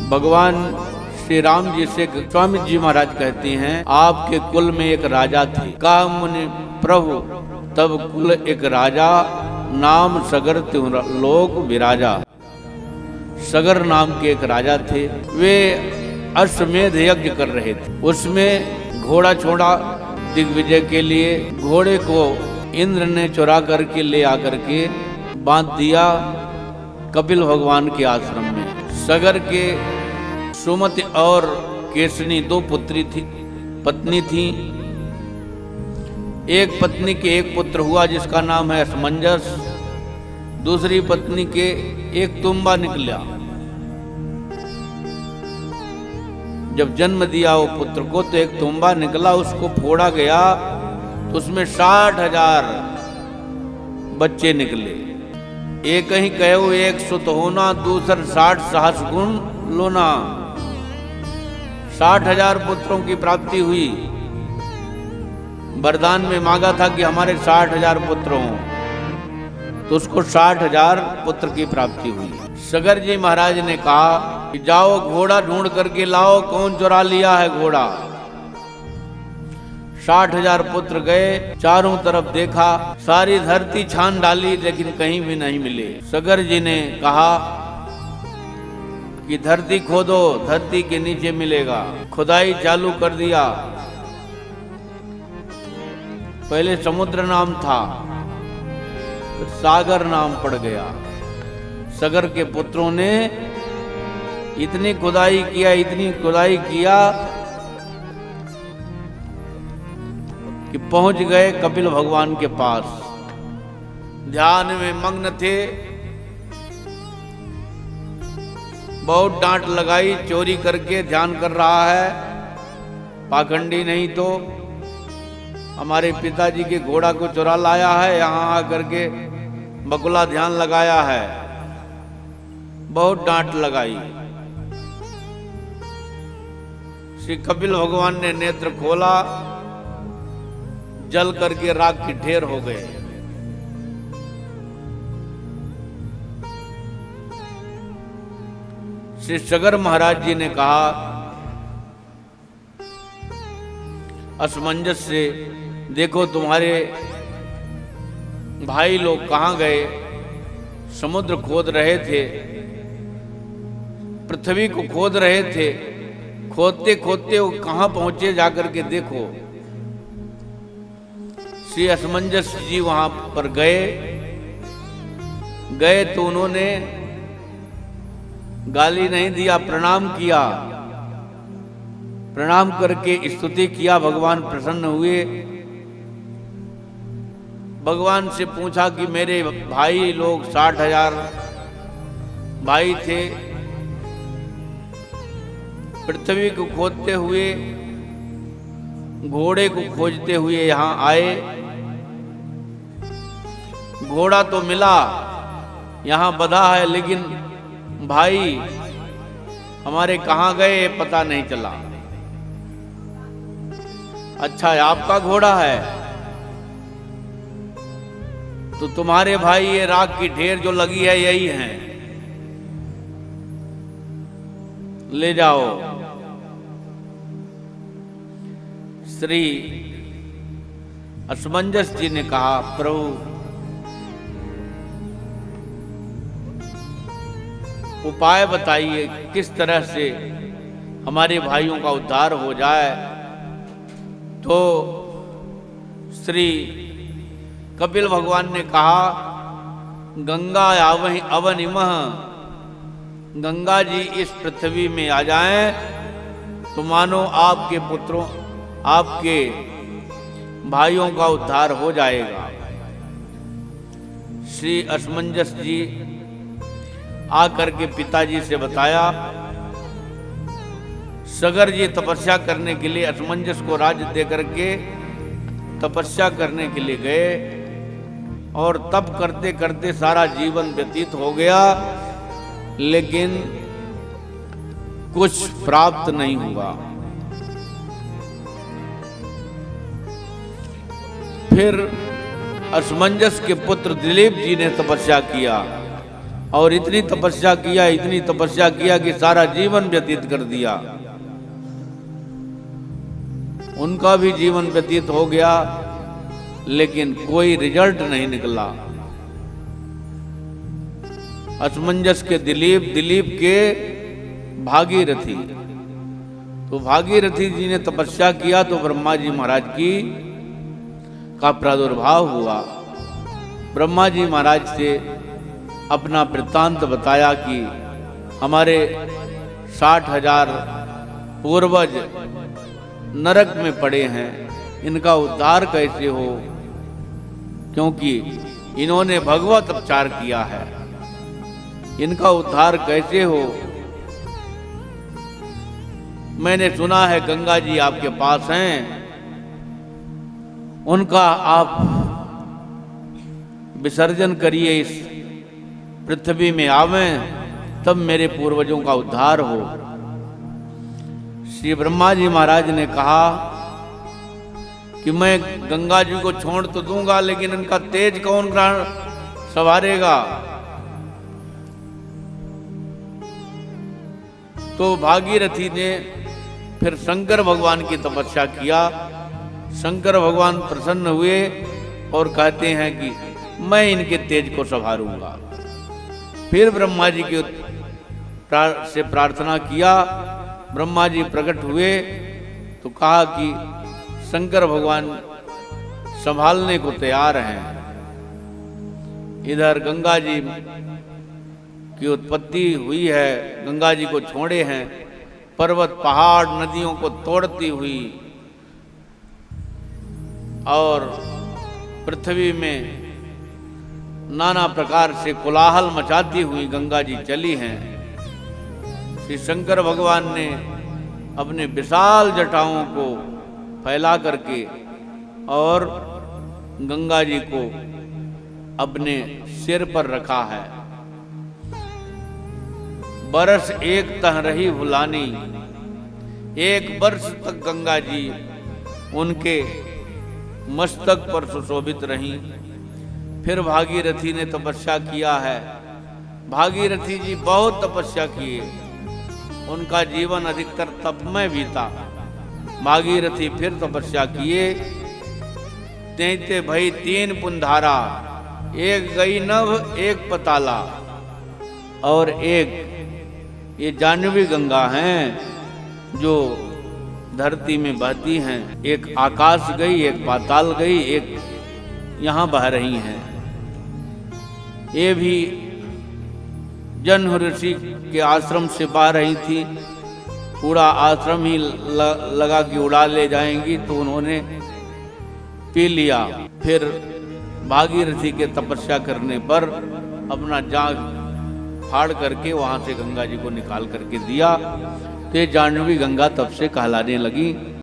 भगवान श्री राम जी से स्वामी जी महाराज कहते हैं, आपके कुल में एक राजा थे। कहा मुनि प्रभु, तब कुल एक राजा नाम सगर त्यों लोक विराजा। सगर नाम के एक राजा थे, वे अश्वमेध यज्ञ कर रहे थे। उसमें घोड़ा छोड़ा दिग्विजय के लिए। घोड़े को इंद्र ने चुरा करके ले आकर के बांध दिया कपिल भगवान के आश्रम में। सगर के सुमति और केसनी दो पत्नी थी। एक पत्नी के एक पुत्र हुआ जिसका नाम है असमंजस। दूसरी पत्नी के एक तुम्बा निकला। जब जन्म दिया वो पुत्र को तो एक तुम्बा निकला, उसको फोड़ा गया तो उसमें 60,000 बच्चे निकले। एक ही कहो एक सुत होना, दूसर 60 सहस्र गुण लोना। 60,000 पुत्रों की प्राप्ति हुई। वरदान में मांगा था कि हमारे 60,000 पुत्र हों, तो उसको 60,000 पुत्र की प्राप्ति हुई। सगर जी महाराज ने कहा कि जाओ घोड़ा ढूंढ करके लाओ, कौन चुरा लिया है घोड़ा। 60,000 पुत्र गए, चारों तरफ देखा, सारी धरती छान डाली, लेकिन कहीं भी नहीं मिले। सगर जी ने कहा कि धरती खोदो, धरती के नीचे मिलेगा। खुदाई चालू कर दिया। पहले समुद्र नाम था, फिर सागर नाम पड़ गया। सगर के पुत्रों ने इतनी खुदाई किया कि पहुंच गए कपिल भगवान के पास। ध्यान में मग्न थे। बहुत डांट लगाई, चोरी करके ध्यान कर रहा है, पाखंडी नहीं तो हमारे पिताजी के घोड़ा को चुरा लाया है, यहाँ आकर के बकुला ध्यान लगाया है। बहुत डांट लगाई। श्री कपिल भगवान ने नेत्र खोला, जल करके राख की ढेर हो गए। श्री सगर महाराज जी ने कहा असमंजस से, देखो तुम्हारे भाई लोग कहाँ गए। समुद्र खोद रहे थे, पृथ्वी को खोद रहे थे। खोदते खोदते वो कहाँ पहुंचे जाकर के देखो। श्री असमंजस जी वहां पर गए तो उन्होंने गाली नहीं दिया, प्रणाम किया। प्रणाम करके स्तुति किया। भगवान प्रसन्न हुए। भगवान से पूछा कि मेरे भाई लोग 60,000 भाई थे, पृथ्वी को खोदते हुए, घोड़े को खोजते हुए यहां आए। घोड़ा तो मिला, यहां बंधा है, लेकिन भाई हमारे कहां गए पता नहीं चला। अच्छा, आपका घोड़ा है तो तुम्हारे भाई ये राख की ढेर जो लगी है यही है, ले जाओ। श्री असमंजस जी ने कहा, प्रभु उपाय बताइए किस तरह से हमारे भाइयों का उद्धार हो जाए। तो श्री कपिल भगवान ने कहा, गंगा आवहि अवनिमः, गंगा जी इस पृथ्वी में आ जाएं तो मानो आपके पुत्रों, आपके भाइयों का उद्धार हो जाएगा। श्री असमंजस जी आकर के पिताजी से बताया। सगर जी तपस्या करने के लिए असमंजस को राज्य देकर के तपस्या करने के लिए गए, और तप करते करते सारा जीवन व्यतीत हो गया, लेकिन कुछ प्राप्त नहीं हुआ। फिर असमंजस के पुत्र दिलीप जी ने तपस्या किया। और इतनी तपस्या किया कि सारा जीवन व्यतीत कर दिया। उनका भी जीवन व्यतीत हो गया, लेकिन कोई रिजल्ट नहीं निकला। असमंजस के दिलीप के भागीरथी, तो भागीरथी जी ने तपस्या किया तो ब्रह्मा जी महाराज का प्रादुर्भाव हुआ। ब्रह्मा जी महाराज से अपना वृत्तांत बताया कि हमारे 60,000 पूर्वज नरक में पड़े हैं, इनका उद्धार कैसे हो, क्योंकि इन्होंने भगवत अपचार किया है, इनका उद्धार कैसे हो। मैंने सुना है गंगा जी आपके पास हैं, उनका आप विसर्जन करिए, इस पृथ्वी में आवें, तब मेरे पूर्वजों का उद्धार हो। श्री ब्रह्मा जी महाराज ने कहा कि मैं गंगा जी को छोड़ तो दूंगा, लेकिन इनका तेज कौन संवारेगा। तो भागीरथी ने फिर शंकर भगवान की तपस्या किया। शंकर भगवान प्रसन्न हुए और कहते हैं कि मैं इनके तेज को संभारूंगा। फिर ब्रह्मा जी से प्रार्थना किया, ब्रह्मा जी प्रकट हुए तो कहा कि शंकर भगवान संभालने को तैयार हैं। इधर गंगा जी की उत्पत्ति हुई है, गंगा जी को छोड़े हैं, पर्वत पहाड़ नदियों को तोड़ती हुई और पृथ्वी में नाना प्रकार से कोलाहल मचाती हुई गंगा जी चली हैं। श्री शंकर भगवान ने अपने विशाल जटाओं को फैला करके और गंगा जी को अपने सिर पर रखा है। बरस एक तह रही भुलानी, 1 वर्ष तक गंगा जी उनके मस्तक पर सुशोभित रहीं। फिर भागीरथी ने तपस्या किया है। भागीरथी जी बहुत तपस्या किए, उनका जीवन अधिकतर तप में बीता। भागीरथी फिर तपस्या किए, तेते भई 3 पुंधारा, 1 गई नभ 1 पताला, और एक ये जाह्नवी गंगा हैं जो धरती में बहती हैं। एक आकाश गई, एक पाताल गई, एक यहाँ बह रही हैं। ये भी जन्म ऋषि के आश्रम से बह रही थी। पूरा आश्रम ही लगा कि उड़ा ले जाएंगी, तो उन्होंने पी लिया। फिर भागीरथी के तपस्या करने पर अपना जांघ फाड़ करके वहां से गंगा जी को निकाल करके दिया। तो जाह्नवी गंगा तब से कहलाने लगी।